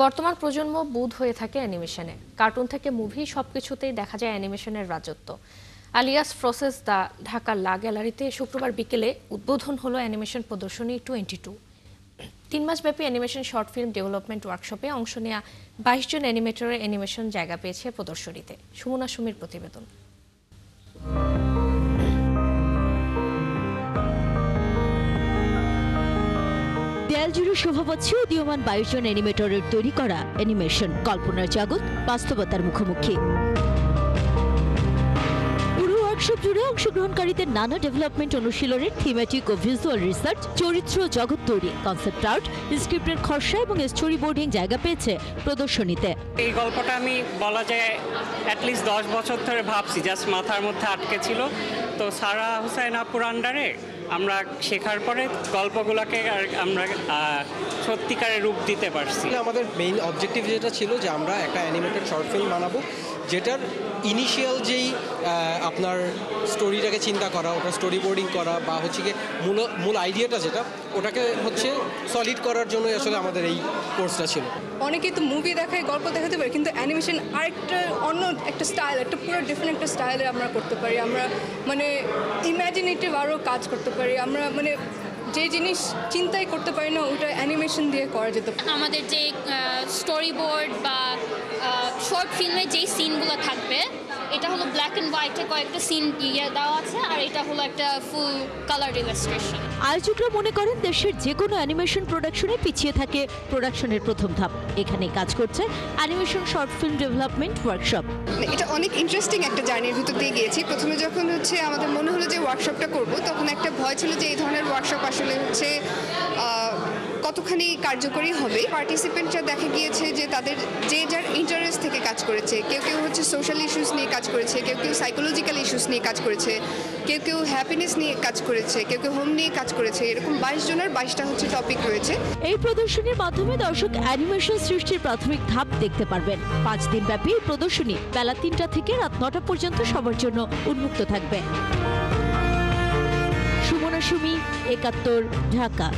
বর্তমান প্রজন্ম বুঁদ হয়ে থাকে অ্যানিমেশনে। কার্টুন থেকে মুভি সবকিছুতেই দেখা যায় অ্যানিমেশনের রাজত্ব। আলিয়াস প্রসেস দ্য ঢাকা লা গ্যালারিতে শুক্রবার বিকেলে উদ্বোধন হলো অ্যানিমেশন প্রদর্শনী 22। 3 মাসব্যাপী অ্যানিমেশন শর্ট ফিল্ম ডেভেলপমেন্ট ওয়ার্কশপে অংশ নেওয়া 22 জন অ্যানিমেটরের অ্যানিমেশন জায়গা পেয়েছে প্রদর্শনীতে। সুমনা সুমির প্রতিবেদন। দেয়াল জুড়ে শোভা পাচ্ছে উদীয়মান 22 জন অ্যানিমেটরের তৈরি করা অ্যানিমেশন কল্পনার জগৎ বাস্তবতার মুখোমুখি। পুরো ওয়ার্কশপ জুড়ে অংশগ্রহণকারীদের নানা ডেভেলপমেন্ট অনুশীলনের থিমেটিক ও ভিজুয়াল রিসার্চ, চরিত্র জগৎ তৈরি, কনসেপ্ট আর্ট, স্ক্রিপ্টের খসড়া এবং স্টোরি বোর্ডিং জায়গা পেয়েছে প্রদর্শনীতে। এই গল্পটা আমি বলা যায় অ্যাটলিস্ট 10 বছর ধরে ভাবছি, জাস্ট মাথার মধ্যে আটকে ছিল। তো সারা হুসাইন আপুর আন্ডারে আমরা শেখার পরে গল্পগুলোকে আমরা সত্যিকারের রূপ দিতে পারছি। আমাদের মেইন অবজেক্টিভ যেটা ছিল যে আমরা একটা অ্যানিমেটেড শর্ট ফিল্ম বানাবো, যেটার ইনিশিয়াল যেই আপনার স্টোরিটাকে চিন্তা করা, ওটা স্টোরি বোর্ডিং করা বা হচ্ছে কি মূল আইডিয়াটা যেটা, ওটাকে হচ্ছে সলিড করার জন্যই আসলে আমাদের এই কোর্সটা ছিল। অনেকেই তো মুভি দেখায়, গল্প দেখাতে পারে, কিন্তু অ্যানিমেশন আরেকটা অন্য একটা স্টাইল, একটা পুরো ডিফারেন্ট একটা স্টাইলে আমরা করতে পারি। আমরা মানে ইম্যাজিনেটিভ আরও কাজ করতে পারি। আমরা মানে যে জিনিস চিন্তাই করতে পারি না, ওটা অ্যানিমেশন দিয়ে করা যেতে পারে। আমাদের যে স্টোরি বোর্ড বা শর্ট ফিল্মে যেই সিনগুলো থাকবে, এটা হলো ব্ল্যাক অ্যান্ড হোয়াইটে কয়েকটা সিন দেওয়া আছে, আর এটা হলো একটা ফুল কালার ইলাস্ট্রেশন। আয়োজকরা মনে করেন দেশের যে কোনো অ্যানিমেশন প্রোডাকশনে পিছিয়ে থাকে প্রোডাকশনের প্রথম ধাপ। এখানে কাজ করছে animation short film development workshop. এটা অনেক ইন্টারেস্টিং একটা জার্নির ভিতর দিয়ে গিয়েছি। প্রথমে যখন আমাদের মনে হলো যে ওয়ার্কশপটা করব, তখন একটা ভয় ছিল যে এই ধরনের ওয়ার্কশপ আসলে কতখানি কার্যকরী হবে। পার্টিসিপেন্টরা দেখা গিয়েছে যে তাদের যে যার ইন্টারেস্ট থেকে কাজ করেছে। কেউ কেউ সোশ্যাল ইস্যুস নিয়ে কাজ করেছে, কেউ কেউ সাইকোলজিক্যাল ইস্যুস নিয়ে কাজ করেছে, কেউ কেউ হ্যাপিনেস নিয়ে কাজ করেছে, কেউ কেউ হোম নিয়ে কাজ করেছে। এরকম 22 জনের 22টা টপিক রয়েছে। এই প্রদর্শনীর মাধ্যমে দর্শক অ্যানিমেশন সৃষ্টির প্রাথমিক ধাপ দেখতে পারবেন। 5 দিন ব্যাপী এই প্রদর্শনী বেলা 3টা থেকে রাত 9টা পর্যন্ত সবার জন্য উন্মুক্ত থাকবে। সুমনা সুমি, 71, ঢাকা।